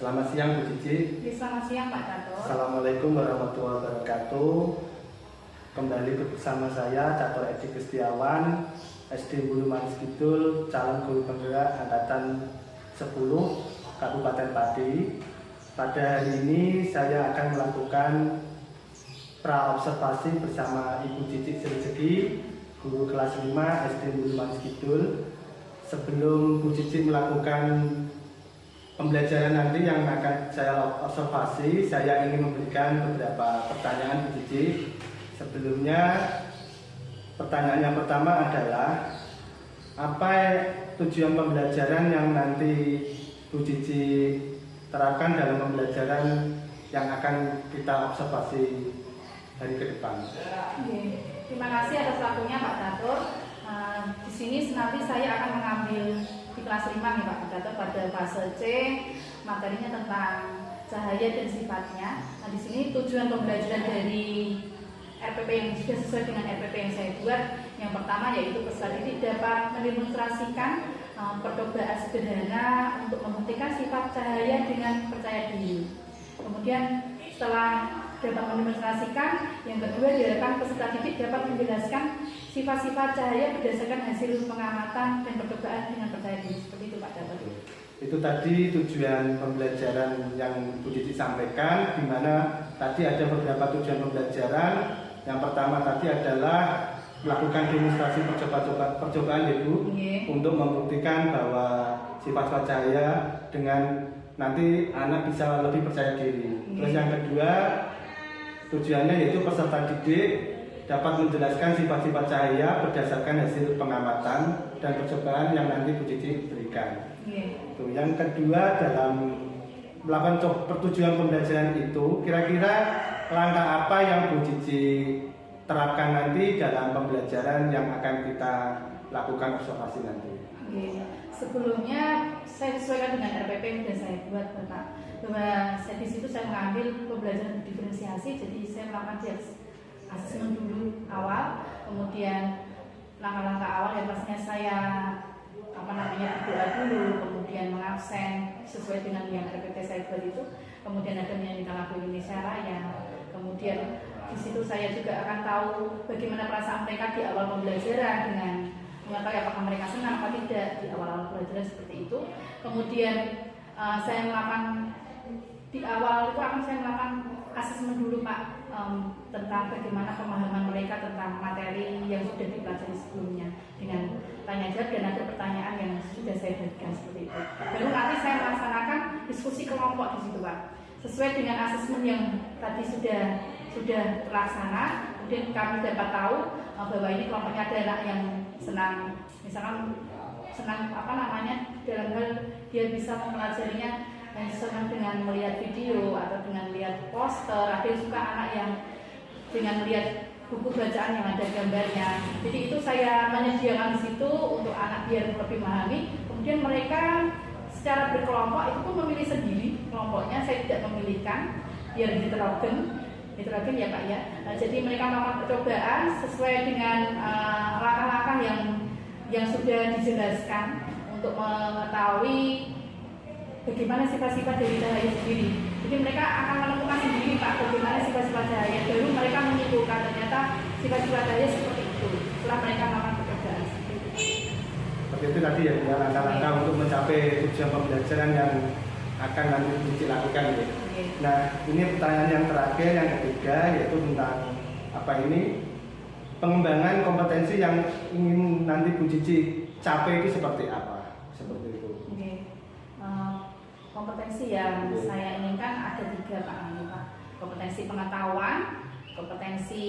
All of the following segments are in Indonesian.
Selamat siang Bu Cici. Selamat siang Pak Catur. Assalamualaikum warahmatullahi wabarakatuh. Kembali bersama saya Catur Edi Kristiawan, SD Bulu Manis Kidul, calon guru penggerak angkatan 10 Kabupaten Pati. Pada hari ini saya akan melakukan praobservasi bersama Ibu Cici Rezeki, guru kelas 5 SD Bulu Manis Kidul. Sebelum Bu Cici melakukan pembelajaran nanti yang akan saya observasi, saya ingin memberikan beberapa pertanyaan Bu Cici. Sebelumnya, pertanyaan yang pertama adalah apa tujuan pembelajaran yang nanti Bu Cici terapkan dalam pembelajaran yang akan kita observasi hari ke depan. Terima kasih atas waktunya Pak Catur. Di sini nanti saya akan mengambil di kelas 5 nih Pak Catur pada fase C, materinya tentang cahaya dan sifatnya. Nah, di sini tujuan pembelajaran dari RPP yang sudah sesuai dengan RPP yang saya buat. Yang pertama yaitu peserta didik dapat mendemonstrasikan percobaan sederhana untuk membuktikan sifat cahaya dengan percaya diri. Kemudian setelah dapat mendemonstrasikan, yang kedua diharapkan peserta didik dapat menjelaskan sifat-sifat cahaya berdasarkan hasil pengamatan dan percobaan dengan percaya diri. Seperti itu Pak Catur. Itu tadi tujuan pembelajaran yang Bu Cici sampaikan, di mana tadi ada beberapa tujuan pembelajaran. Yang pertama tadi adalah melakukan demonstrasi percobaan ya Bu, untuk membuktikan bahwa sifat-sifat cahaya dengan nanti anak bisa lebih percaya diri. Terus yang kedua, tujuannya yaitu peserta didik dapat menjelaskan sifat-sifat cahaya berdasarkan hasil pengamatan dan percobaan yang nanti Bu Cici berikan. Yang kedua, dalam melakukan pertujuan pembelajaran itu, kira-kira langkah apa yang Bu Cici terapkan nanti dalam pembelajaran yang akan kita lakukan observasi nanti? Sebelumnya saya sesuaikan dengan RPP yang sudah saya buat Bapak, bahwa di situ saya mengambil pembelajaran diferensiasi. Jadi saya melakukan asesmen dulu awal, kemudian langkah-langkah awal yang pastinya saya berdoa dulu, kemudian mengabsen sesuai dengan yang RPP saya buat itu, kemudian ada menyanyikan lagu Indonesia Raya, kemudian di situ saya juga akan tahu bagaimana perasaan mereka di awal pembelajaran dengan mengetahui apakah mereka senang atau tidak di awal pembelajaran seperti itu. Kemudian saya melakukan di awal itu akan saya melakukan asesmen dulu Pak, tentang bagaimana pemahaman mereka tentang materi yang sudah dipelajari sebelumnya dengan tanya jawab dan ada pertanyaan yang sudah saya berikan seperti itu. Baru nanti saya melaksanakan diskusi kelompok di situ Pak, sesuai dengan asesmen yang tadi sudah terlaksana. Kemudian kami dapat tahu bahwa ini kelompoknya ada anak yang senang, misalkan senang dalam hal dia bisa mempelajarinya yang senang dengan melihat video atau dengan melihat poster. Ada yang suka anak yang dengan melihat buku bacaan yang ada gambarnya. Jadi itu saya menyediakan di situ untuk anak biar lebih memahami. Kemudian mereka secara berkelompok itu pun memilih sendiri kelompoknya. Saya tidak memilihkan, biar heterogen ya Pak ya. Nah, jadi mereka melakukan percobaan sesuai dengan langkah-langkah yang sudah dijelaskan untuk mengetahui bagaimana sifat-sifat dari cahaya sendiri. Jadi mereka akan menentukan sendiri Pak bagaimana sifat-sifat cahaya. Baru mereka menyimpulkan ternyata sifat-sifat cahaya seperti itu setelah mereka melakukan percobaan. Seperti itu tadi ya, langkah-langkah untuk mencapai tujuan pembelajaran yang akan nanti Bu Cici lakukan ya. Nah, ini pertanyaan yang terakhir, yang ketiga, yaitu tentang pengembangan kompetensi yang ingin nanti Bu Cici capai itu seperti apa? Seperti itu. Kompetensi yang saya inginkan ada 3 Pak. Kompetensi pengetahuan, kompetensi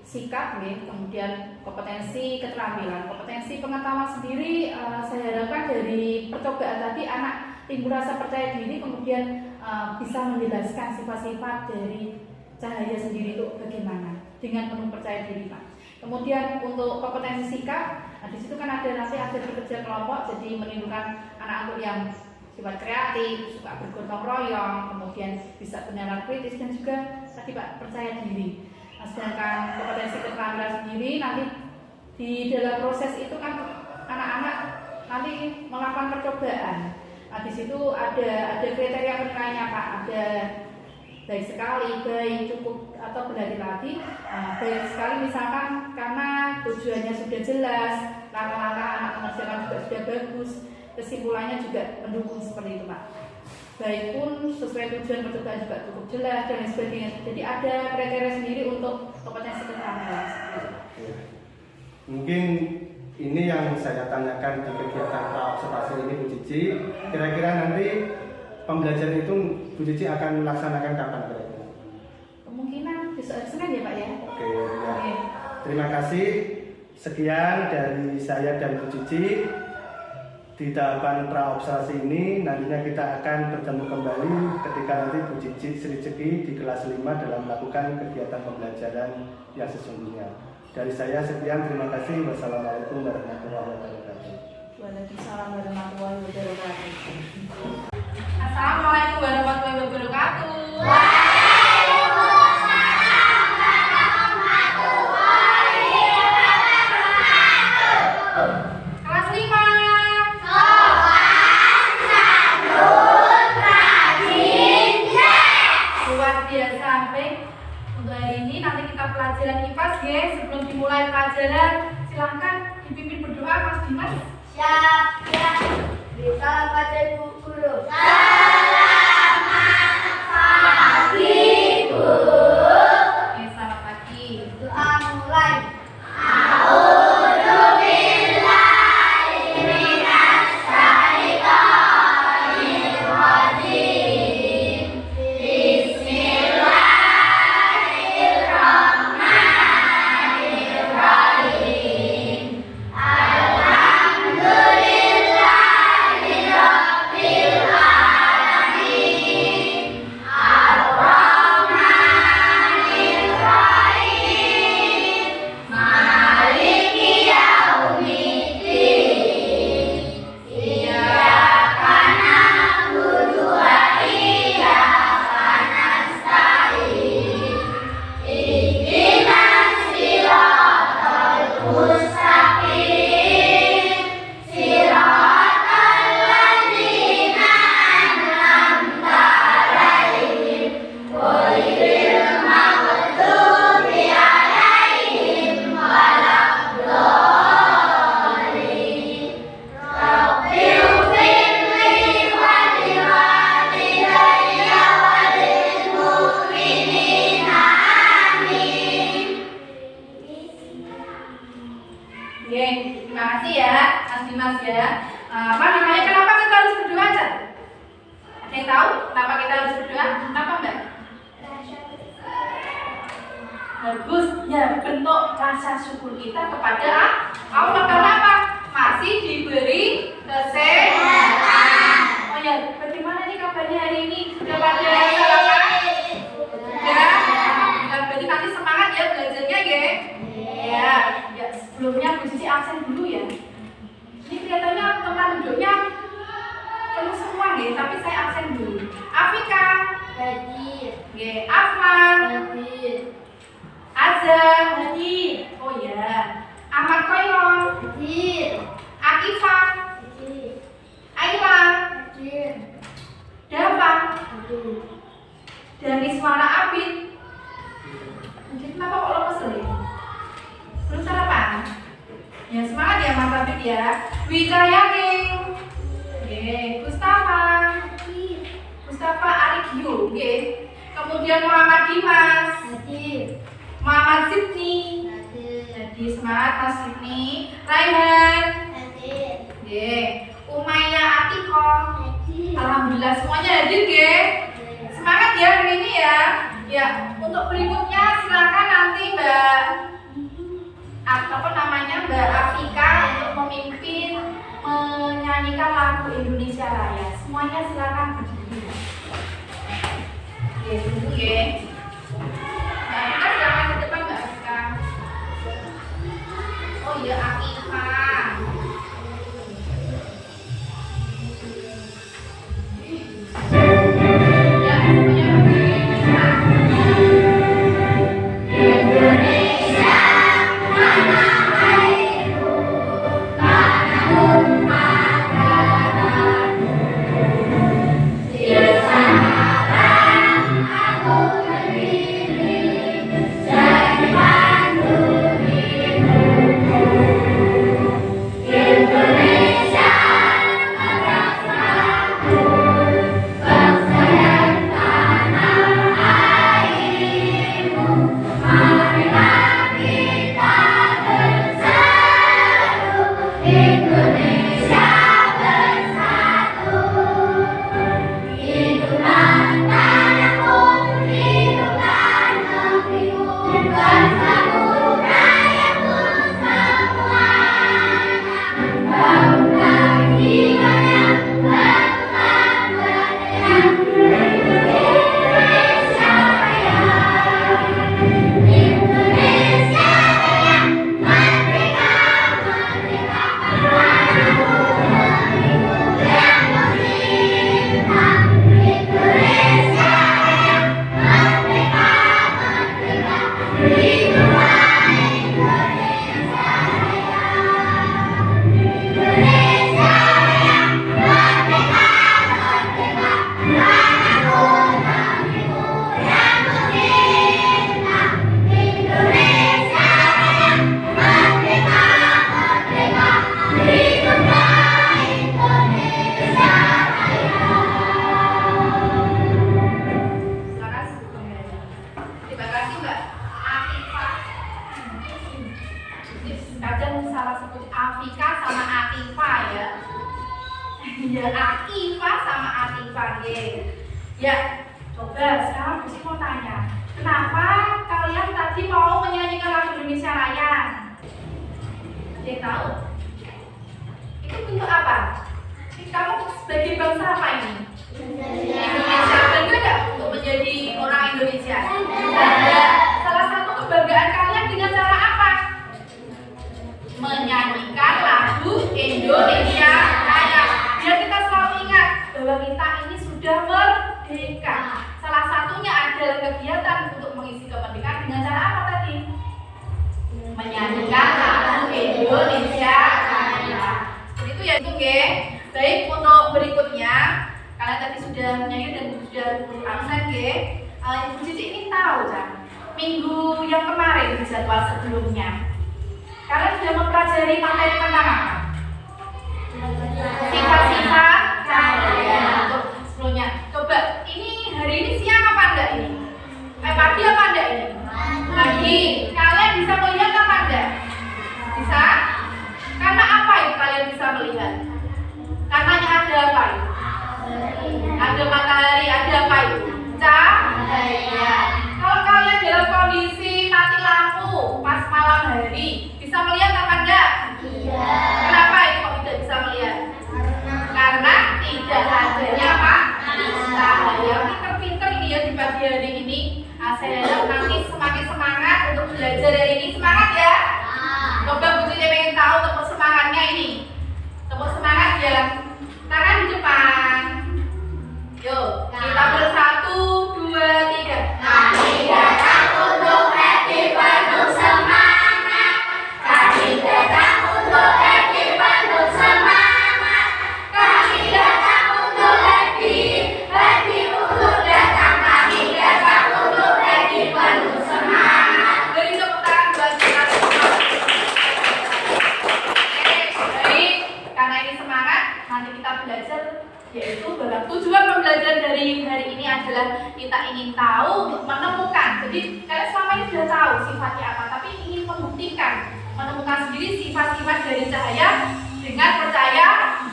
sikap, kemudian kompetensi keterampilan. Kompetensi pengetahuan sendiri saya harapkan dari percobaan tadi anak timbul rasa percaya diri, kemudian bisa menjelaskan sifat-sifat dari cahaya sendiri itu bagaimana dengan penuh percaya diri Pak. Kemudian untuk kompetensi sikap, di situ kan ada bekerja kelompok, jadi menimbulkan anak yang sifat kreatif, suka bergotong royong, kemudian bisa bernalar kritis dan juga tadi Pak percaya diri. Nah, sedangkan kompetensi keterampilan sendiri nanti di dalam proses itu kan anak-anak nanti melakukan percobaan. Nah, di situ ada kriteria penilaiannya Pak, ada baik sekali, baik, cukup, atau berhati-hati. Nah, baik sekali misalkan karena tujuannya sudah jelas, langkah-langkah anak mengerjakan juga sudah bagus, kesimpulannya juga mendukung seperti itu Pak. Baik pun sesuai tujuan percobaan juga cukup jelas dan lain sebagainya. Jadi ada kriteria sendiri untuk kompetensi keterampilan. Mungkin ini yang saya tanyakan di kegiatan pra-observasi ini Bu Cici. Kira-kira nanti pembelajaran itu Bu Cici akan melaksanakan kapan kira-kira? Kemungkinan besok hari Senin ya Pak ya. Oke, ya. Terima kasih. Sekian dari saya dan Bu Cici. Di tahapan pra-observasi ini nantinya kita akan bertemu kembali ketika nanti Bu Cici Sri Ceki di kelas 5 dalam melakukan kegiatan pembelajaran yang sesungguhnya. Dari saya sekian, terima kasih. Wassalamualaikum warahmatullahi wabarakatuh. Waalaikumsalam warahmatullahi wabarakatuh. Assalamualaikum warahmatullahi wabarakatuh. Kelas 5. Luar biasa, baik. Untuk hari ini nanti kita pelajaran IPAS ya. Sebelum dimulai pelajaran, silahkan dipimpin berdoa Mas Dimas. Siap, siap. Salam pada Ibu Guru. Oke, selamat pagi. Doa mulai. Terima kasih ya, Mas Dimas ya. Apa namanya? Kenapa kita harus berdoa aja? Ada yang tahu kenapa kita harus berdoa? Kenapa Mbak? Bagus, ya bentuk rasa syukur kita kepada Allah. Kenapa? Masih diberi kesehatan. Oh ya, bagaimana nih kabarnya hari ini? Sudah pada sarapan? Sudah. Berarti nanti semangat ya belajarnya ya. Ya, ya sebelumnya Bu Cici absen dulu ya. Ini kelihatannya tempat duduknya penuh semua nih, tapi saya absen dulu. Afika, Hadir. Afwan, Hadir. Azam, Hadir. oh ya, Ahmad Koiron, Hadir. Akifa, Hadir. Aila, Hadir. Dava, Hadir. dan Ismara Abid. Mungkin kenapa kok lemes nih? Belum sarapan? Ya semangat ya Mas Abid ya. Wijayaning, Gustafa, Mustafa Arigio, kemudian Muhammad Dimas, Hadir. Muhammad Sidni. Hadir. Jadi semangat Mas Sidni. Raihan, Hadir. Umayyah Atiko. Hadir. Alhamdulillah semuanya hadir semangat ya hari ini ya. Ya untuk berikutnya silakan nanti Mbak Afika untuk memimpin menyanyikan lagu Indonesia Raya. Semuanya silakan berdiri. Oke, tunggu ya. Mbak Afika silakan ke depan Mbak Afika. Oh iya Afika. Ya, semuanya berdiri. Ya, coba sekarang Bu Siti mau tanya, kenapa kalian tadi mau menyanyikan lagu Indonesia Raya? Ada yang tahu? Itu bentuk apa? Kamu sebagai bangsa apa ini? Indonesia. Bangga nggak untuk menjadi orang Indonesia? Bangga. Salah satu kebanggaan kalian dengan cara apa? Menyanyikan lagu Indonesia Raya. Biar kita selalu ingat bahwa kita ini sudah merdeka. Salah satunya adalah kegiatan untuk mengisi kemerdekaan dengan cara apa tadi? Menyanyikan lagu Indonesia Raya. Seperti itu ya, itu nggih. Baik, untuk berikutnya kalian tadi sudah menyanyi dan sudah absen nggih. Ibu Cici ingin tahu kan, minggu yang kemarin di jadwal sebelumnya kalian sudah mempelajari materi tentang apa? Sifat-sifat cahaya. Untuk sebelumnya, coba ini hari ini siang apa enggak ini? Pagi apa enggak ini? Pagi. Kalian bisa melihat apa enggak? Bisa? Karena apa itu kalian bisa melihat? Karenanya ada apa itu? Ada matahari, ada apa itu? Cahaya. Kalau kalian dalam kondisi mati lampu pas malam hari, bisa melihat apa enggak? Iya. Kenapa itu kok tidak bisa melihat? Karena tidak adanya apa? Cahaya. Pinter-pinter ini ya di pagi hari ini. Saya harap nanti semakin semangat untuk belajar hari ini. Semangat ya. Coba Bu Cici pengen tahu tepuk semangatnya ini. Tepuk semangat ya. Tangan di depan. Yuk, kita bersatu, 2, 3. Kami datang untuk happy penuh semangat. Kami datang untuk happy penuh semangat. Kami datang untuk happy untuk datang. Kami datang untuk happy penuh semangat. Beri tepuk tangan buat kita semua. Baik, karena ini semangat, nanti kita belajar, yaitu bahwa tujuan pembelajaran dari hari ini adalah kita ingin tahu, menemukan. Jadi kalian selama ini sudah tahu sifatnya apa, tapi ingin membuktikan, menemukan sendiri sifat-sifat dari cahaya dengan percaya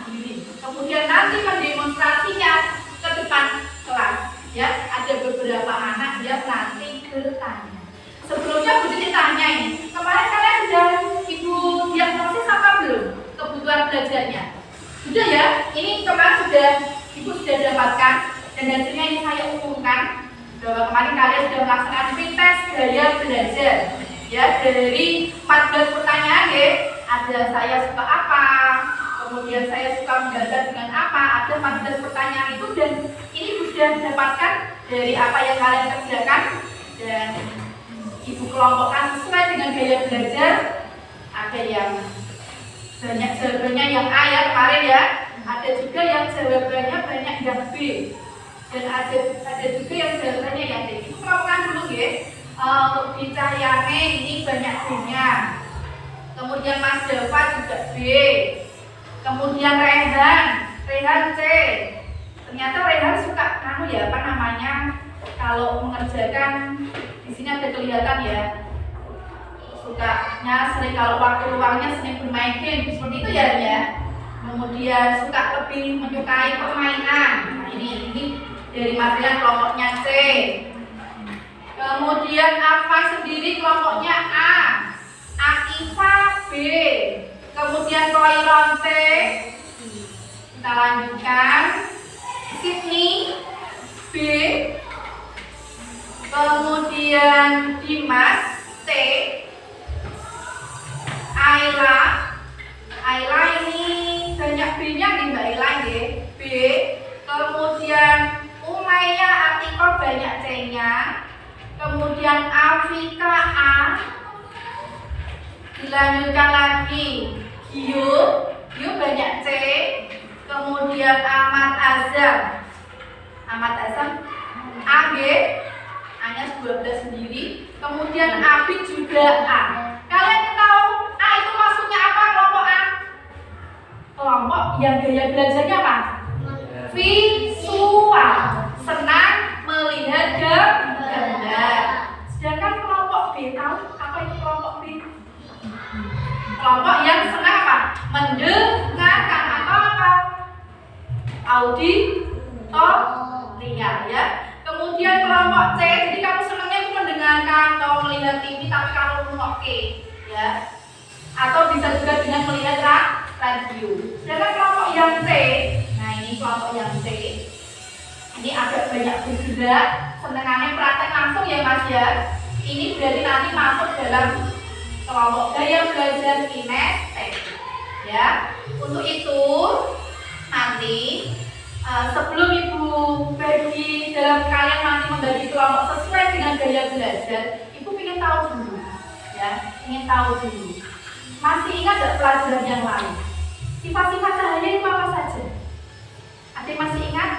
diri. Kemudian nanti mendemonstrasinya ke depan kelas. Ya, ada beberapa anak yang nanti bertanya. Sebelumnya Bu Cici tanya ini, kemarin kalian sudah Ibu diagnosis apa belum kebutuhan belajarnya? Sudah ya, ini kemarin sudah Ibu sudah dapatkan dan hasilnya ini saya umumkan bahwa kemarin kalian sudah melaksanakan tes gaya belajar ya, dari 14 pertanyaan ya. Ada saya suka apa, kemudian saya suka menggambar dengan apa, ada 14 pertanyaan itu, dan ini Ibu sudah dapatkan dari apa yang kalian kerjakan dan Ibu kelompokkan sesuai dengan gaya belajar. Ada yang banyak jawabannya yang A ya kemarin ya, ada juga yang jawabannya banyak yang B, dan ada juga yang jawabannya yang D. Itu kelompokkan dulu ya. Untuk di Cahyane ini banyak B-nya, kemudian Mas Dava juga B, kemudian Rehan C. Ternyata Rehan suka kamu ya, apa namanya, kalau mengerjakan di sini ada kelihatan ya, sukanya sering kalau waktu luangnya sering bermain game seperti itu ya. Kemudian suka lebih menyukai permainan. Nah, ini dari material kelompoknya C. Kemudian Afan sendiri kelompoknya A, Akifa B, kemudian Koiron C. Kita lanjutkan. Sydney B, kemudian Dimas C, Ayla ini banyak B-nya nih Mbak Ayla ya, B, kemudian Umayyah Atiko banyak C-nya, kemudian Afika A, dilanjutkan lagi Gio banyak C, kemudian Ahmad Azam AG, A-nya 12 sendiri, kemudian Abid juga A. Kalian tahu A itu maksudnya apa? Kelompok A, kelompok yang gaya belajarnya apa? Visual, senang melihat gambar. Sedangkan kelompok B, tahu apa itu kelompok B? Kelompok yang senang apa? Mendengarkan atau apa? Auditori. liar ya. Kemudian kelompok C, jadi kamu senangnya itu mendengarkan atau melihat TV tapi kamu ngoke ya. Atau bisa juga dengan melihat radio. Sedangkan kelompok yang C, nah ini kelompok yang C. Ini agak banyak bergerak, senengannya praktek langsung ya Mas ya. Ini berarti nanti masuk dalam kelompok gaya belajar kinestetik ya. Untuk itu nanti sebelum Ibu bagi dalam kalian nanti membagi kelompok sesuai dengan gaya belajar, Ibu ingin tahu dulu ya, ingin tahu dulu. Masih ingat gak pelajaran yang lain? Sifat-sifat cahaya itu apa saja? Ada yang masih ingat?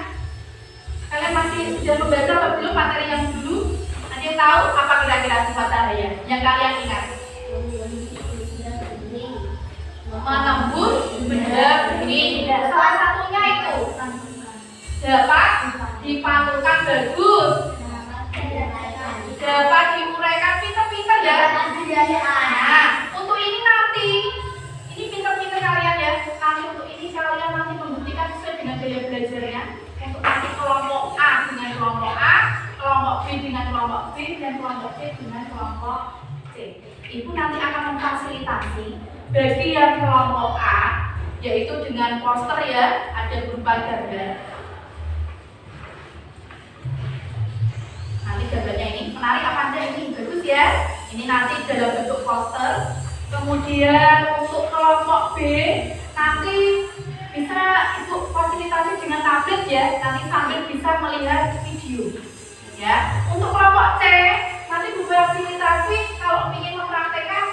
Kalian masih sudah membaca atau belum materi yang dulu? Ada yang tahu apa kira-kira sifat cahaya yang kalian ingat? Menembus benda bening. Salah satunya itu dapat dipantulkan bagus, dapat diuraikan pinter-pinter ya. Nah, untuk ini nanti, ini pinter-pinter kalian ya. Nanti untuk ini kalian nanti membuktikan sesuai dengan gaya belajarnya. Untuk nanti kelompok A dengan kelompok A, kelompok B dengan kelompok B, dan kelompok C dengan kelompok C. Ibu nanti akan memfasilitasi bagi yang kelompok A, yaitu dengan poster ya, ada berupa gambar. Nanti gambarnya ini menarik apa anda ini bagus ya. Ini nanti dalam bentuk poster. Kemudian untuk kelompok B nanti bisa Ibu fasilitasi dengan tablet ya, nanti sambil bisa melihat video ya. Untuk kelompok C nanti Ibu fasilitasi kalau ingin mempraktekkan,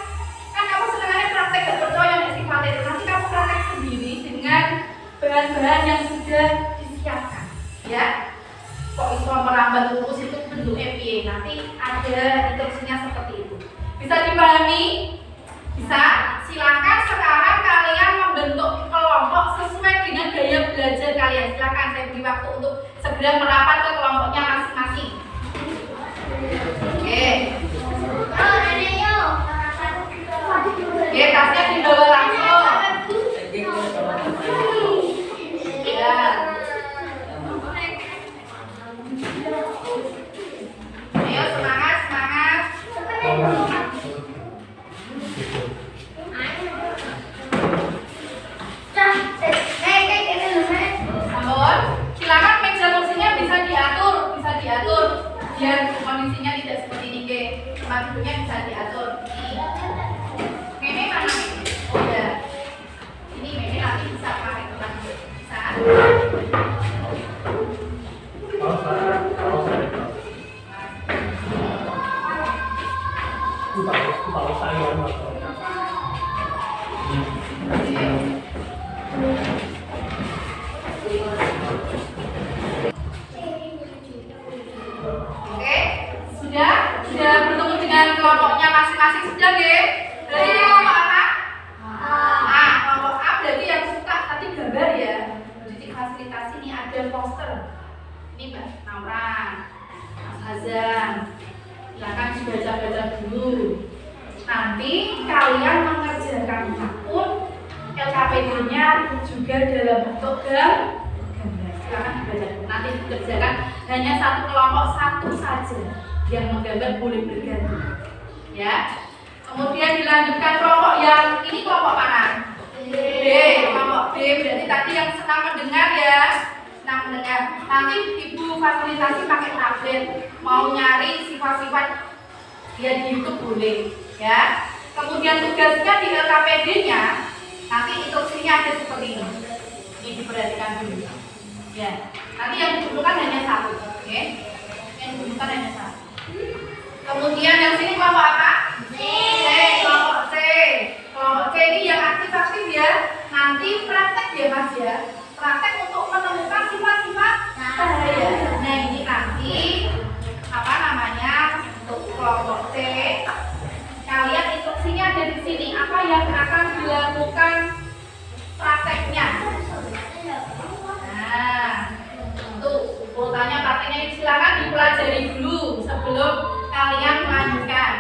kan kamu senangnya praktek gak percaya yang sifatnya itu, nanti kamu praktek sendiri dengan bahan-bahan yang sudah disiapkan ya. Kok iso merambat lurus itu bentuknya piye, nanti ada instruksinya seperti itu. Bisa dipahami? Bisa? Silakan sekarang kalian membentuk kelompok sesuai dengan gaya belajar kalian. Silakan, saya beri waktu untuk segera merapat ke kelompoknya masing-masing. Oke. Oke, tasnya dibawa langsung. Ya. Ayo semangat, semangat. Sampun. Silakan meja kursinya bisa diatur biar kondisinya tidak seperti ini ke. Tempat duduknya bisa diatur. Meme mana? Oh ya. Ini meme nanti bisa pakai tempat duduk. Bisa. Oke, sudah bertemu dengan kelompoknya masing-masing sudah nggih? Berarti ini kelompok apa? Kelompok A berarti yang suka tadi gambar ya. Jadi fasilitasi ini ada poster. Ini Mbak Naura, Mas Hazan. Silakan dibaca-baca dulu. Nanti kalian mengerjakan pun LKPD-nya juga dalam bentuk gambar. Silakan dibaca dulu. Nanti dikerjakan hanya satu kelompok satu saja yang menggambar, boleh berganti. Ya. Kemudian dilanjutkan kelompok yang ini kelompok mana? B. Kelompok B berarti tadi yang senang mendengar ya. Senang mendengar. Nanti Ibu fasilitasi pakai tablet. Mau nyari sifat-sifat dia di YouTube boleh ya. Kemudian tugasnya di LKPD-nya nanti instruksinya ada seperti ini. Ini diperhatikan dulu. Ya. Nanti yang dibutuhkan hanya satu, oke? Yang dibutuhkan hanya satu. Kemudian yang sini kelompok apa? C. Kelompok C. Kelompok C ini yang aktif-aktif ya. Nanti praktek ya Mas ya. Praktek untuk menemukan sifat-sifat cahaya. Nah ini nanti apa namanya untuk kelompok C. Kalian instruksinya ada di sini. Apa yang akan dilakukan prakteknya? Nah, untuk urutannya prakteknya silakan dipelajari dulu sebelum kalian melanjutkan.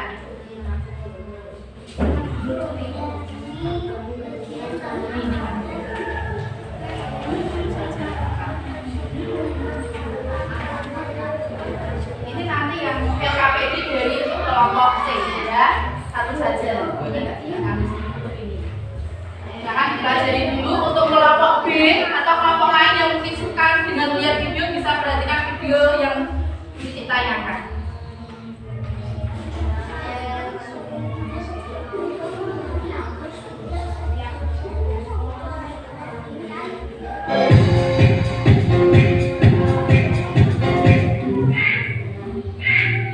ditayangkan.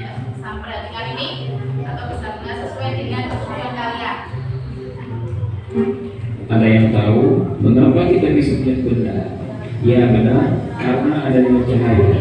Ya, sampai dengan ini atau besarnya sesuai dengan kebutuhan kalian. Ada yang tahu mengapa kita disebut benda? Ya benar, karena adanya cahaya.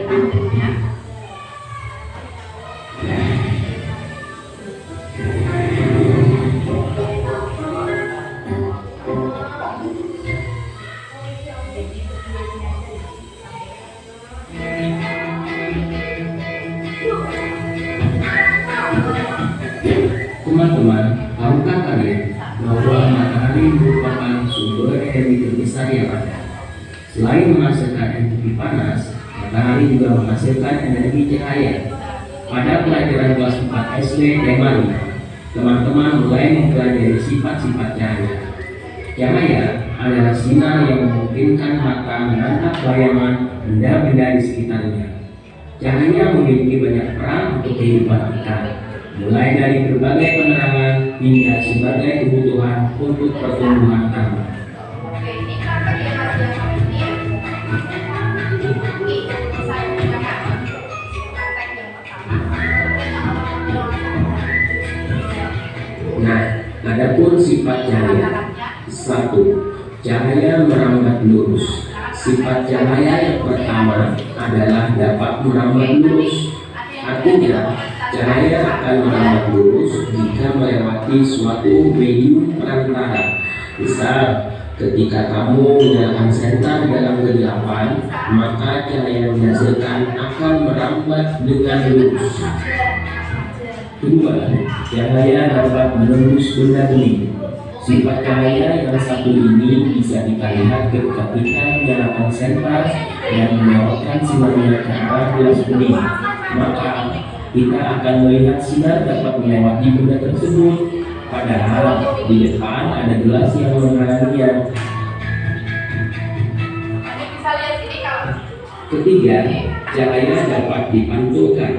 Teman-teman, tahukah kalian bahwa matahari merupakan sumber energi terbesar yang ada? Selain menghasilkan energi panas, matahari juga menghasilkan energi cahaya. Pada pelajaran kelas 4 SD tema 5, teman-teman mulai mempelajari sifat-sifat cahaya. Cahaya adalah sinar yang memungkinkan mata menangkap bayangan benda-benda di sekitarnya. Cahaya memiliki banyak peran untuk kehidupan kita, mulai dari berbagai penerangan hingga sebagai kebutuhan untuk pertumbuhan kami. Oke, ini praktek ya Mas ya. Ini saya gunakan praktek yang pertama. Nah, adapun sifat cahaya. 1. Cahaya merambat lurus. Sifat cahaya yang pertama adalah dapat merambat lurus. Artinya, cahaya akan merambat lurus jika melewati suatu medium perantara. Misal, ketika kamu menyalakan senter dalam kegelapan, maka cahaya yang dihasilkan akan merambat dengan lurus. 2. Cahaya dapat menembus benda bening. Sifat cahaya yang satu ini bisa kita lihat ketika kita menyalakan senter dan menyorotkan sinarnya ke arah gelas bening. Maka kita akan melihat sinar dapat melewati benda tersebut, padahal di depan ada gelas yang menghalanginya. Ini bisa lihat sini kalau. Ketiga, cahaya dapat dipantulkan.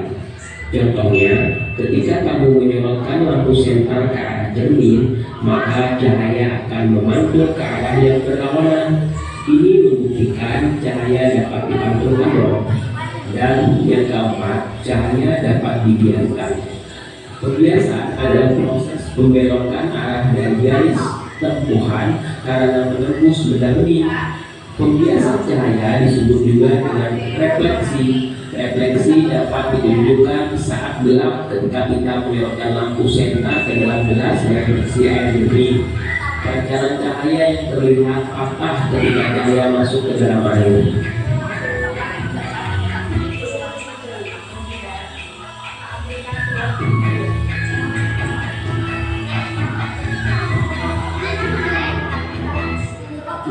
Contohnya, ketika kamu menyorotkan lampu senter ke arah cermin, maka cahaya akan memantul ke arah yang berlawanan. Ini membuktikan cahaya dapat dipantulkan loh. Dan yang keempat, cahaya dapat dibiaskan. Pembiasan adalah proses pembelokan arah dari garis tempuhan karena menembus benda bening. Pembiasan cahaya disebut juga dengan refleksi. Refleksi dapat ditunjukkan saat gelap ketika kita menyorotkan lampu senter ke dalam gelas yang berisi air jernih. Pancaran cahaya yang terlihat patah ketika cahaya masuk ke dalam air.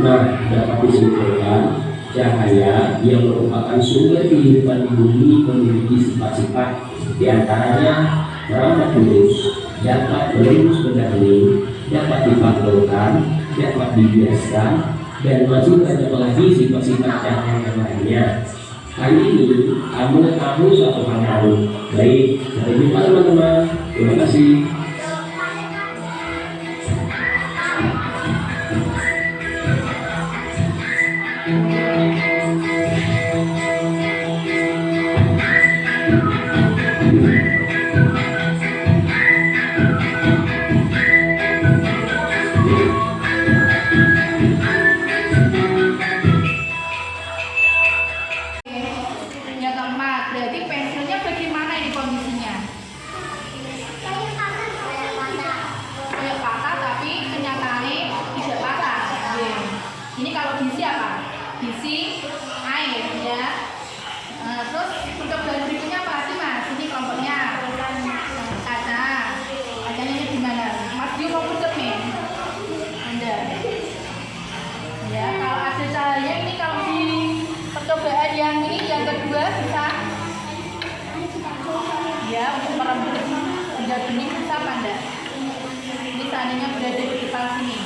Nah, dapat disimpulkan cahaya yang merupakan sumber kehidupan di bumi memiliki sifat-sifat, di antaranya merambat lurus, dapat menembus benda bening, dapat dipantulkan, dapat dibiaskan, dan masih banyak lagi sifat-sifat cahaya yang lainnya. Kali ini kamu tahu suatu hal baru. Baik, sampai jumpa teman-teman. Terima kasih. Yang keempat, berarti pensilnya bagaimana ini kondisinya? Kayak patah tapi kenyataannya tidak patah. Oke. Ini kalau diisi apa? Diisi air ya. Terus untuk bahan berikutnya apa sih Mas? Ini kelompoknya kaca. Kacanya ini gimana? Mas Dio mau putar nih? Anda. Ya, kalau ada cahaya ini kalau di percobaan yang ini yang kedua bisa ya untuk merembes benda bening bisa apa enggak? Ini seandainya berada di depan sini,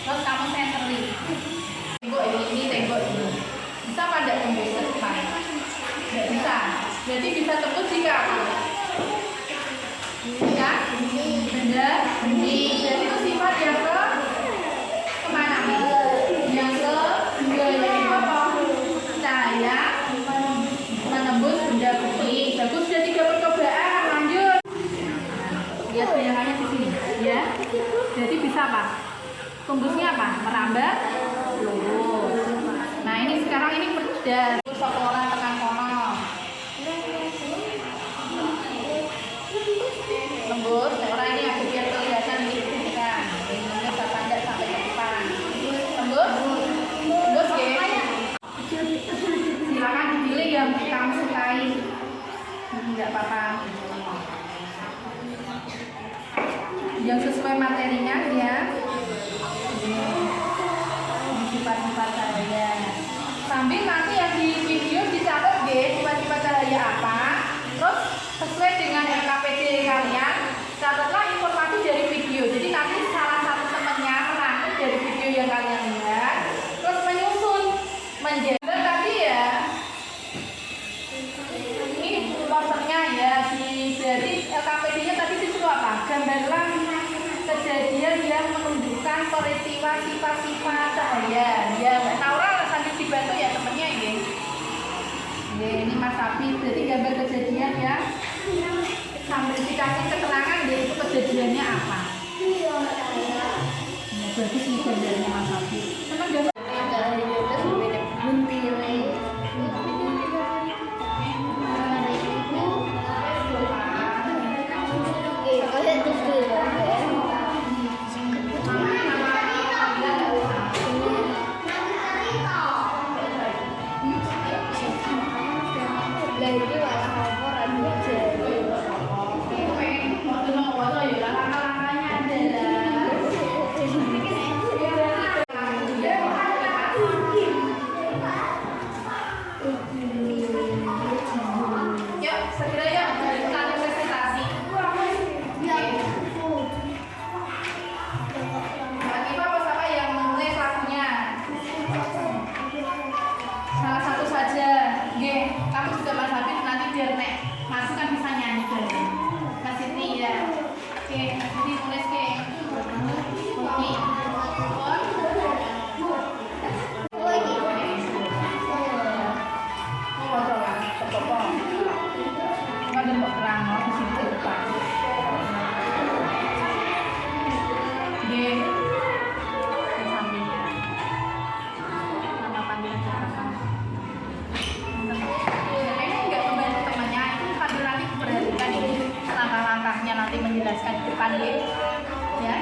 terus kamu senteri tembok ini tembok ini bisa apa enggak tembus ke depan? Enggak bisa. Jadi bisa tembus jika apa? Jika benda bening. Jadi itu sifat yang ke kemana? Yang kedua yaitu apa? Cahaya menembus benda bening. Bagus, sudah 3 percobaan. Lanjut. Lihat bayangannya di sini, ya. Jadi bisa apa? Tembusnya apa? Merambat lurus. Nah ini sekarang ini pedas. Satu orang tekan kono. Tembus. Orang ini aku biar kelihatan ini kan. Ini saya tanda sampai ke depan. Tembus. Tembus ya. Silakan dipilih yang kamu sukai. Enggak apa-apa. Yang sesuai materinya ya. Sifat-sifat cahaya. Sambil nanti yang di video dicatat deh sifat-sifat cahaya apa. Terus sesuai dengan LKPD kalian, catatlah informasi dari video. Jadi nanti salah satu temannya merangkum dari video yang kalian lihat, terus menyusun menjadi tadi ya. Ini posternya ya. Jadi LKPD-nya tadi disuruh apa? Gambarlah kejadian yang menunjukkan peristiwa sifat-sifat cahaya. Ya, nggak tahu lah sambil dibantu ya temennya ini. Ya, ini Mas Abi. Jadi gambar kejadian ya. Sambil dikasih keterangan dia itu kejadiannya apa. Ya, bagus nih gambarnya Mas Abi. Senang gambar. Menjelaskan di depan ya.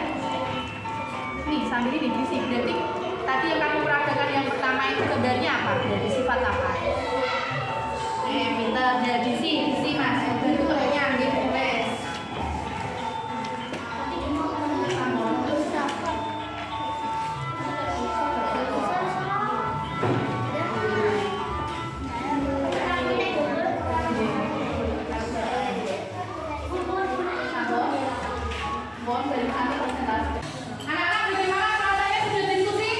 Nih sambil ini diisi. Berarti tadi yang kamu peragakan yang pertama itu gambarnya apa? Dari sifat apa? Minta dari diisi Mas. Itu temennya ambil tulis. Anak-anak bagaimana? Sudah diskusi?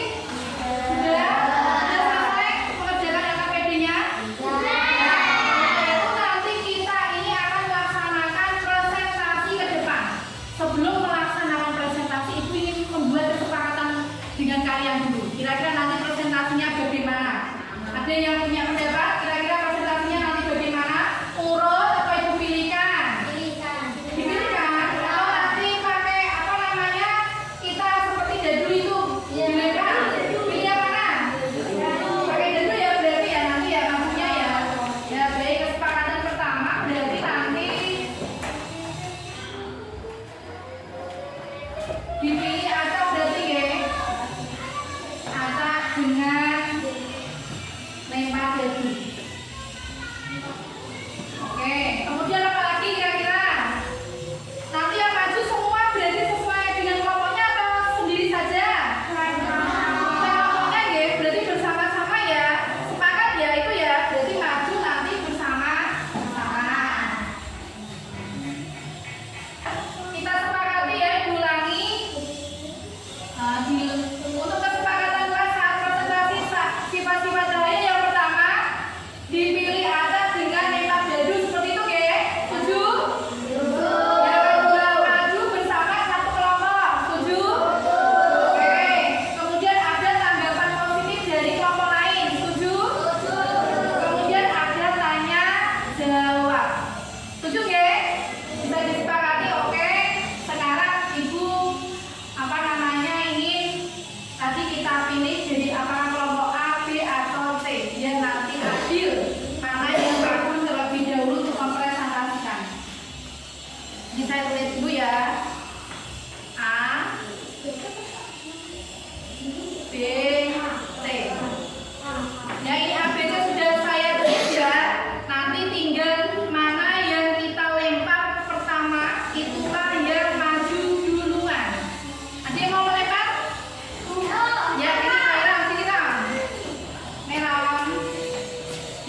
Sudah selesai mengerjakan LKPD-nya?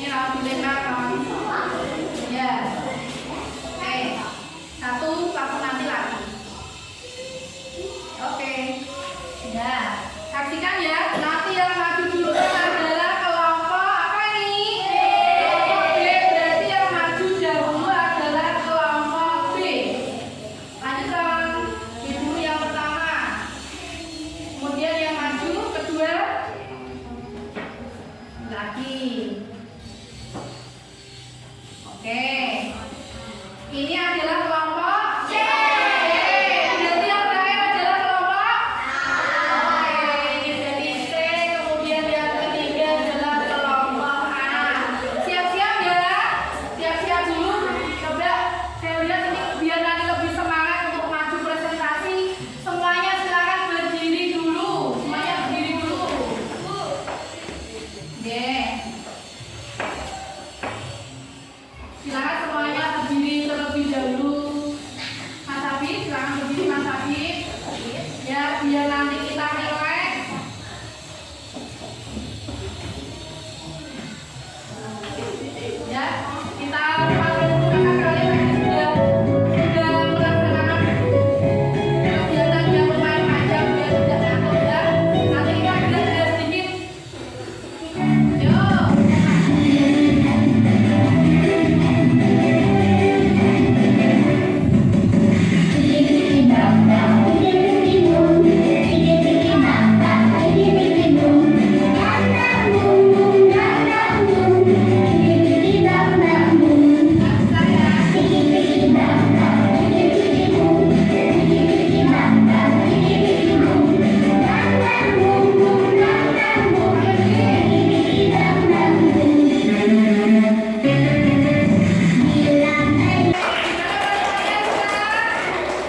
Ini lawan dilema kawan. Ya. Oke. Satu langsung nanti lagi. Oke. Ya. Saksikan ya. Nanti yang maju duluan adalah kelompok apa ini? Kelompok B. Berarti yang maju dahulu adalah kelompok B. Lanjutkan. Ibu yang pertama. Kemudian yang maju kedua lagi. Oke. Ini adalah kelompok C. Berarti yang terakhir adalah kelompok Oke, ini berarti C. Kemudian yang ketiga adalah kelompok A. Siap-siap ya. Siap-siap dulu. Coba saya lihat ini biar nanti lebih semangat untuk maju presentasi. Semuanya silakan berdiri dulu. Semuanya berdiri dulu. Oke. Silakan semuanya berdiri terlebih dahulu. Mas Habib, silakan berdiri Mas Habib. Ya, biar nanti kita relax. Ya, kita kakak kalian sudah melaksanakan kegiatan yang lumayan panjang biar tidak ngantuk ya. Nanti kita jeda sedikit. Yuk.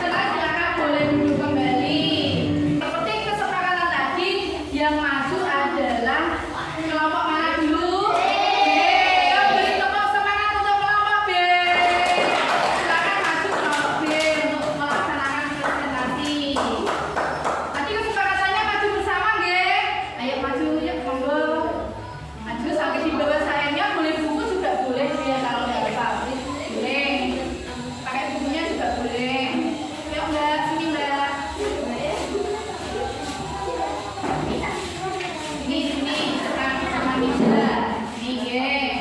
Silakan boleh duduk kembali. Seperti kesepakatan tadi, yang maju adalah kelompok mana dulu? B. Yuk beri tepuk semangat untuk kelompok B. Silakan maju kelompok B untuk melaksanakan presentasi. Tadi kesepakatannya maju bersama, nggih? Ayo maju ya, monggo. Maju sampai di bawah sayapnya, boleh buku juga boleh ya kalau nggak apa. Boleh. Pakai bukunya juga boleh. Yuk Mbak, sini Mbak. Sini, sekarang sama Nisa. Nih, nggih.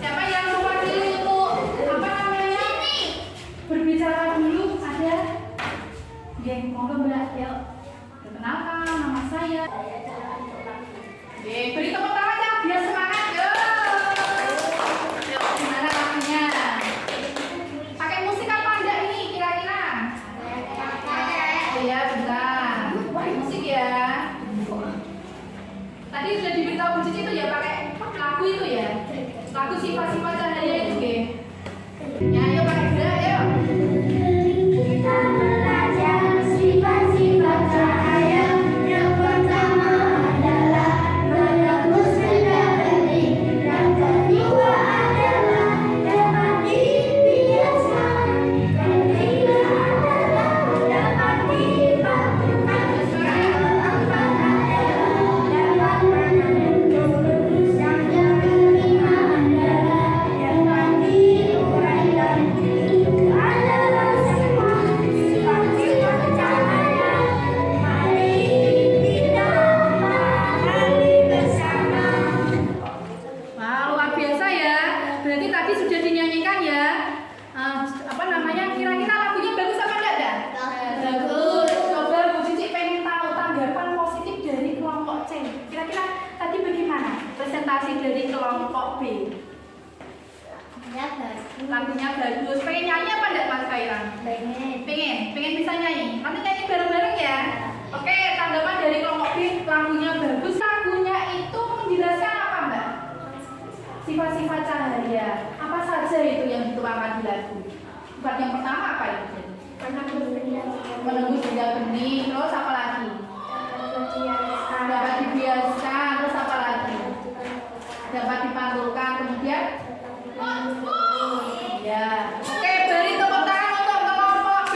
Siapa yang mewakili untuk apa namanya? Berbicara dulu ada. Nggih, monggo Mbak. Yuk. Perkenalkan nama saya. Nggih, beri tepuk tangan ya biar semangat. Yuk, gimana lagunya? Pakai musik apa enggak ini kira-kira? Iya, bentar. Pakai musik ya. Tadi sudah diberitahu Bu Cici itu ya pakai lagu itu ya. Lagu sifat-sifat cahaya itu, nggih. Ya, ayo pakai gerak, yuk. Kita belajar sifat-sifat cahaya. Yang pertama adalah menembus benda bening. Yang kedua adalah dapat dibiaskan. Yang ketiga adalah dapat dibangunkan. Yang keempat adalah dapat menembus. Yang kelima adalah dapat diuraikan. Itu adalah semua sifat-sifat cahaya. Mari kita memahami bersama. Wah, luar biasa ya. Berarti tadi sudah dinyanyikan ya. Apa namanya? Kira-kira lagunya bagus apa enggak dah? Bagus. Coba Bu Cici pengen tahu tanggapan positif dari kelompok C. Kira-kira tadi bagaimana presentasi dari kelompok B? Ya, guys. Lagunya bagus. Pengen nyanyi apa enggak Mas Kairan? Pengen bisa nyanyi. Nanti nyanyi bareng-bareng ya. Oke, tanggapan dari kelompok B, lagunya bagus. Lagunya itu menjelaskan apa Mbak? Sifat-sifat cahaya. Apa saja itu yang dituangkan di lagu? Sifat yang pertama apa itu? Menembus benda bening. Terus apa lagi? Dapat dibiaskan. Terus apa lagi? Dapat dipantulkan. Kemudian? Ya. Oke, beri tepuk tangan untuk kelompok B.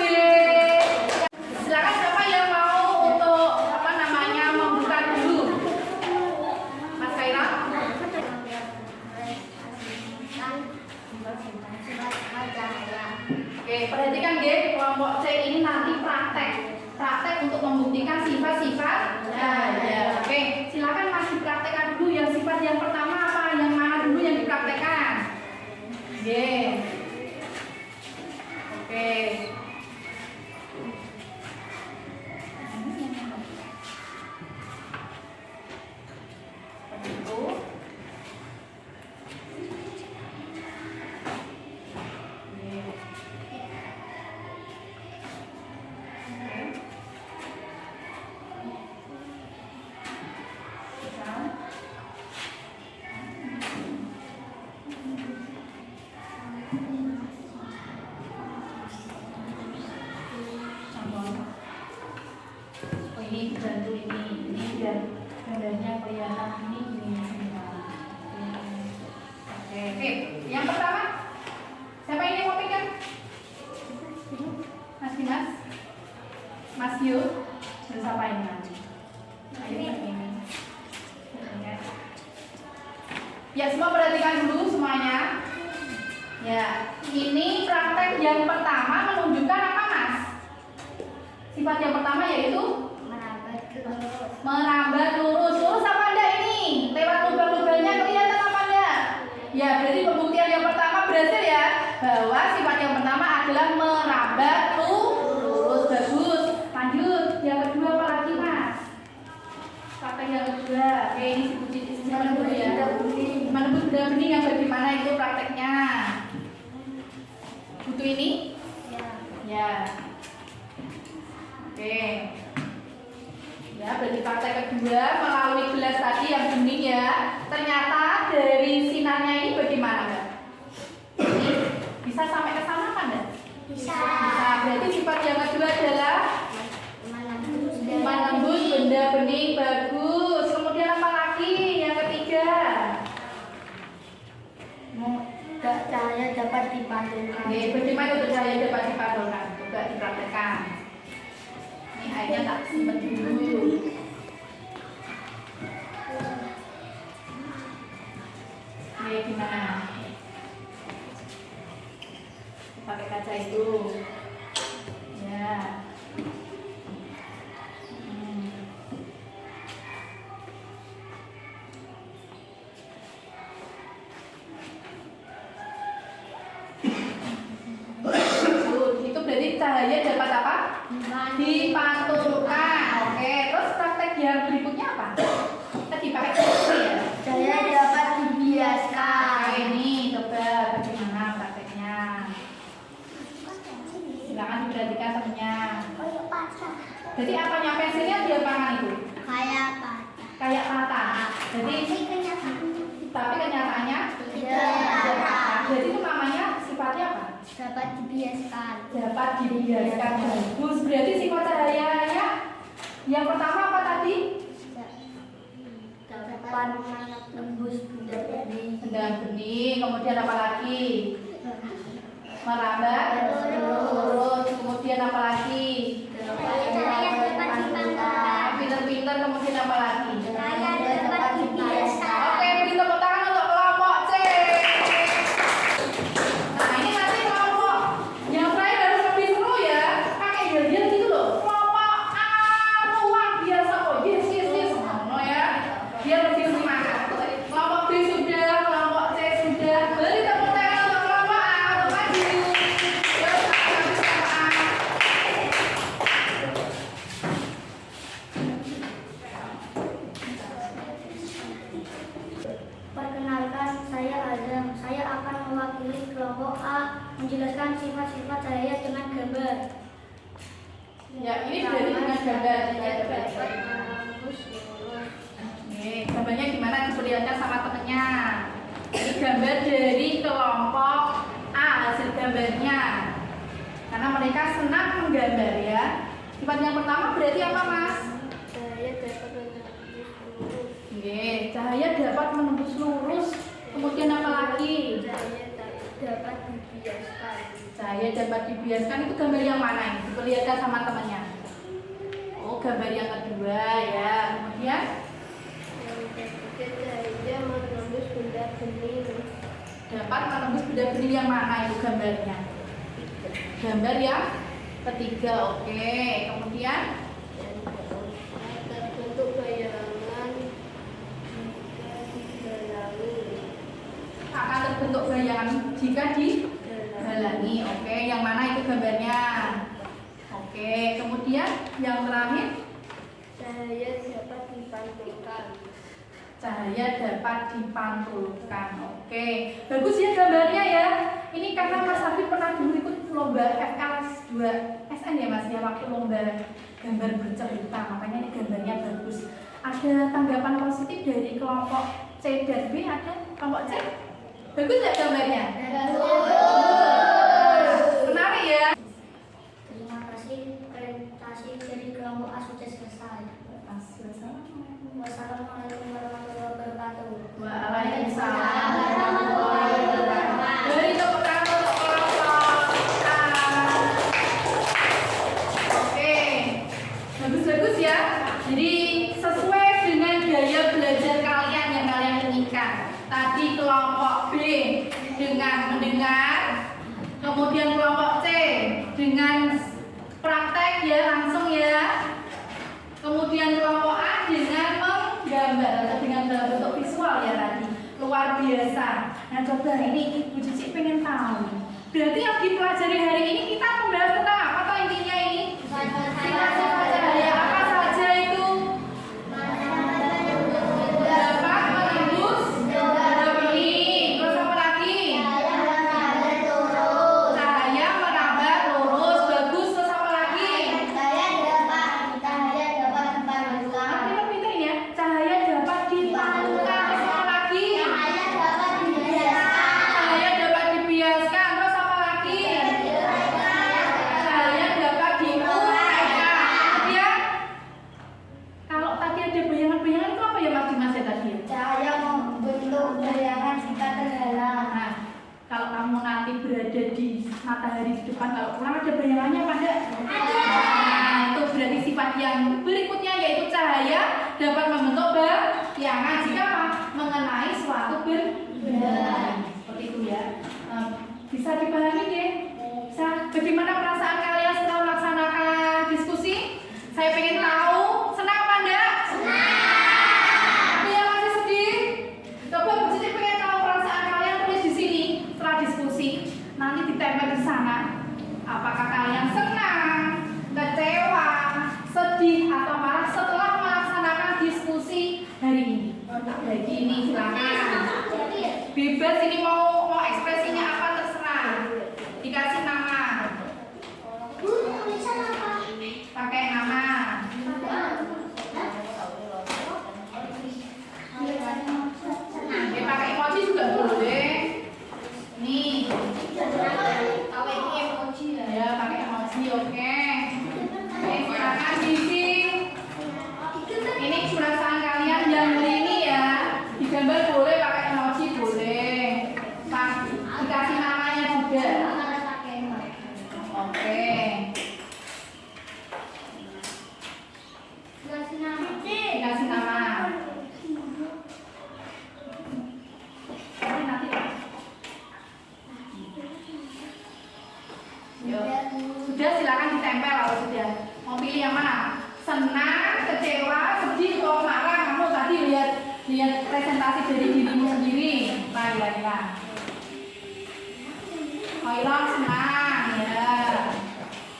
Silakan siapa yang mau untuk apa namanya membuka dulu? Mas Kairan? perhatikan nggih, kelompok C ini nanti praktek untuk membuktikan sifat-sifat jahaya. Oke, silakan Mas dipraktekkan dulu yang sifat yang pertama apa, yang mana dulu yang dipraktekkan. Oke. Oke. Itu. Oh ini bantu ini biar gambarnya kelihatan ini. Oke. Yang pertama, siapa ini mau pegang? Mas Dimas, Mas Yu, dan siapa ini nanti? Ini. Ya semua perhatikan dulu semuanya. Ya, ini praktek yang pertama menunjukkan apa Mas? Sifat yang pertama yaitu merambat lurus. Lurus apa enggak ini? Lewat lubang-lubangnya kelihatan apa enggak? Ya, berarti pembuktian yang pertama berhasil ya. Bahwa sifat yang pertama adalah merambat lurus. Bagus. Lanjut. Yang kedua apa lagi Mas? Praktek yang kedua. Oke, ini siapa dulu ya? Menembus benda bening yang bagaimana itu prakteknya? Butuh ini? Ya. Oke. Ya, berarti praktek kedua melalui gelas tadi yang bening ya. Ternyata dari sinarnya ini bagaimana, Mbak? Ini bisa sampai ke sana kan, Mbak? Bisa. Bisa. Berarti sifat yang kedua adalah menembus benda bening. Bagus. Kemudian apa lagi? Yang ketiga. Cahaya dapat dipantulkan. Oke, bagaimana untuk cahaya dapat dipantulkan? Coba dipraktekkan. Ini airnya tak simpan dulu. Oke, gimana? Pakai kaca itu. Ya. Itu berarti cahaya dapat apa? Dipantulkan. Oke, terus praktek yang berikutnya apa? Tadi pakai kursi ya. Cahaya dapat dibiaskan. Nah, ini coba bagaimana prakteknya. Silakan diperhatikan temennya. Jadi apanya pensilnya di lapangan itu? Kayak patah. Jadi tapi kenyataannya tidak patah. Jadi itu namanya sifatnya apa? Dapat dibiaskan. Dapat dibiarkan. Bagus. Berarti sifat cahayanya yang pertama apa tadi? Dapat menembus benda bening. Benda bening. Kemudian apa lagi? Merambat lurus. Kemudian apa lagi? Cahaya dapat dipantulkan. Pinter-pinter. Kemudian apa lagi? Cahaya dapat dibiaskan. Oke, beri tepuk tangan untuk kelompok C. Nah, ini nanti kelompok yang terakhir harus lebih seru ya. Pakai gel-gel gitu loh. Kelompok A luar biasa kok. Yes. Ngono ya. Biar lebih semangat. Kelompok B sudah, kelompok C sudah. Beri tepuk tangan untuk kelompok A. Untuk maju. Yuk, sama-sama. Perkenalkan, saya Adam. Saya akan mewakili kelompok A menjelaskan sifat-sifat cahaya dengan gambar. Ya, ini berarti dengan gambar. Oke, gambarnya gimana diperlihatkan sama temennya. Ini gambar dari kelompok A, hasil gambarnya. Karena mereka senang menggambar ya. Sifat yang pertama berarti apa Mas? Cahaya dapat menembus lurus. Oke, cahaya dapat menembus lurus. Kemudian apa lagi? Cahaya dapat dibiaskan. Cahaya dapat dibiaskan itu gambar yang mana ini? Diperlihatkan sama temannya. Oh, gambar yang kedua ya. Kemudian Cahaya menembus benda bening. dapat menembus benda bening yang mana itu gambarnya? Gambar yang ketiga, oke. Kemudian Terbentuk bayangan jika didalangi. akan terbentuk bayangan jika dihalangi. Oke, yang mana itu gambarnya? Oke, kemudian yang terakhir, Cahaya dapat dipantulkan. cahaya dapat dipantulkan. Oke, bagus ya gambarnya ya. Ini karena Mas Hafid pernah dulu ikut lomba FLS 2 SN ya Mas ya, waktu lomba gambar bercerita, makanya ini gambarnya bagus. Ada tanggapan positif dari kelompok C dan B? Ada kelompok C? Bagus nggak gambarnya? Menarik ya. Terima kasih, presentasi dari kelompok A sudah selesai. Wassalamualaikum warahmatullahi wabarakatuh. Waalaikumsalam warahmatullahi wabarakatuh. Beri tepuk tangan untuk kelompok A. Oke, bagus-bagus ya. Jadi sesuai dengan gaya belajar kalian yang kalian inginkan. Tadi kelompok B dengan mendengar, kemudian kelompok C dengan praktek ya, langsung ya. Kemudian kelompok A dengan menggambar atau dengan dalam bentuk visual ya tadi. Luar biasa. Nah coba ini Bu Cici pengen tahu. Berarti yang dipelajari hari ini kita membahas tentang apa toh intinya ini? Sifat-sifat cahaya apa saja itu? Dapat menembus ini. Terus apa lagi? Cahaya merambat lurus. Bagus. Terus apa lagi? Pinter-pinter ini ya. Cahaya dapat dipantulkan. Terus apa lagi? Cahaya dapat dibiaskan. Terus apa lagi? Cahaya dapat diuraikan. Kemudian kalau tadi ada bayangan-bayangan itu apa ya Mas Dimas ya tadi? Cahaya membentuk bayangan jika terhalang. Nah, kalau kamu nanti berada di matahari di depan, kalau pulang ada bayangannya apa enggak? Nah, itu berarti sifat yang berikutnya yaitu cahaya dapat membentuk bayangan jika apa? Mengenai suatu benda. Seperti itu ya. Bisa dipahami deh? Bisa. Bagaimana perasaan kalian setelah melaksanakan diskusi? Saya pengen tahu, senang apa enggak? Tapi yang masih sedih? Coba Bu Cici pengen tahu perasaan kalian, tulis di sini setelah diskusi. Nanti ditempel di sana. Apakah kalian senang, kecewa, sedih, atau marah setelah melaksanakan diskusi hari ini? Hari ini silakan. Bebas ini mau ekspresinya apa terserah. Dikasih nama. Pakai nama. Pakai emoji juga boleh. Nih. Ya, pakai emoji, oke. Silakan diisi. Ini perasaan kalian yang hari ini ya. Digambar boleh, pakai emoji boleh. Dikasih namanya juga. Oke. Dikasih nama. Nanti. Yuk. Sudah silakan ditempel kalau sudah. Mau pilih yang mana? Senang, kecewa, sedih, atau marah? Kamu tadi lihat presentasi dari dirimu sendiri. Kira-kira. Kailan senang ya.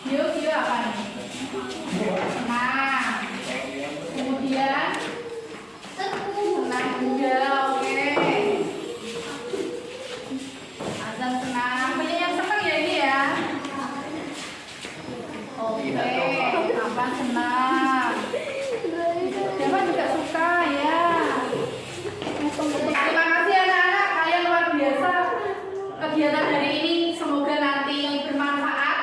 Yuk apa nih? Senang. Kemudian senang juga, oke. Azan senang. Banyak yang senang ya ini ya. Oke. Apa senang? Siapa juga suka ya. Terima kasih anak-anak, kalian luar biasa. Kegiatan hari ini semoga nanti bermanfaat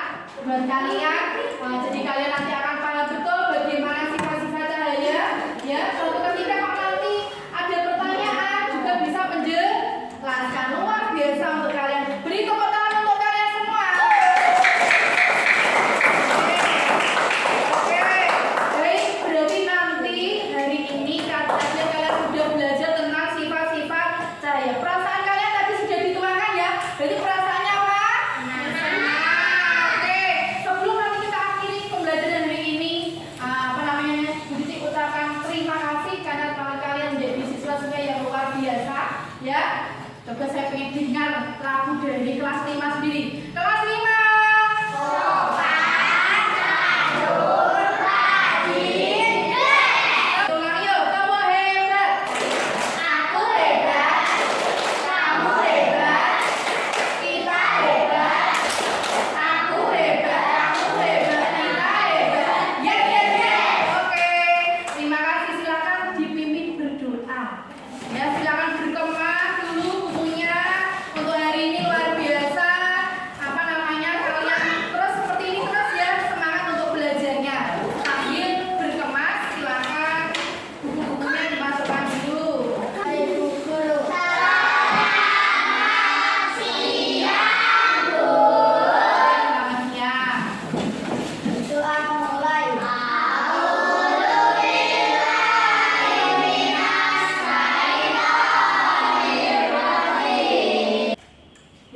buat kalian. Jadi kalian nanti akan paham betul bagaimana sifat-sifat cahaya. Ya, suatu ketika kalau nanti ada pertanyaan juga bisa menjelaskan. Luar biasa untuk kalian. Beri tepuk tangan untuk kalian semua. Oke. Baik, berarti nanti hari ini kalian sudah belajar tentang sifat-sifat cahaya. Perasaan kalian tadi sudah dituangkan ya. Berarti perasaannya apa? Senang. dari kelas 5 sendiri. Kelas 5. Ulang yuk, kamu hebat. Aku hebat. Kamu hebat. Kita hebat. Aku hebat. Kamu hebat. Kita hebat. Yes, yes, yes. Oke. Terima kasih. Silakan dipimpin berdoa. Ya, silakan berkemas dulu bukunya. Untuk hari ini luar biasa. Apa namanya? Kalian terus seperti ini terus ya, semangat untuk belajarnya. Sambil berkemas, silakan buku-bukunya dimasukkan dulu. Ibu guru. Selamat siang. Doa mulai.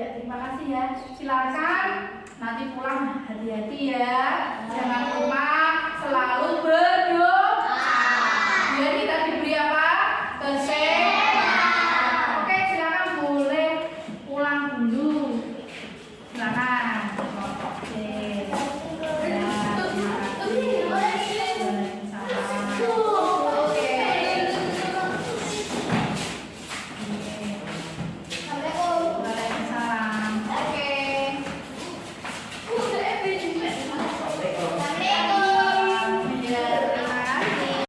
Ya, terima kasih ya. Silakan nanti pulang hati-hati ya. Jangan lupa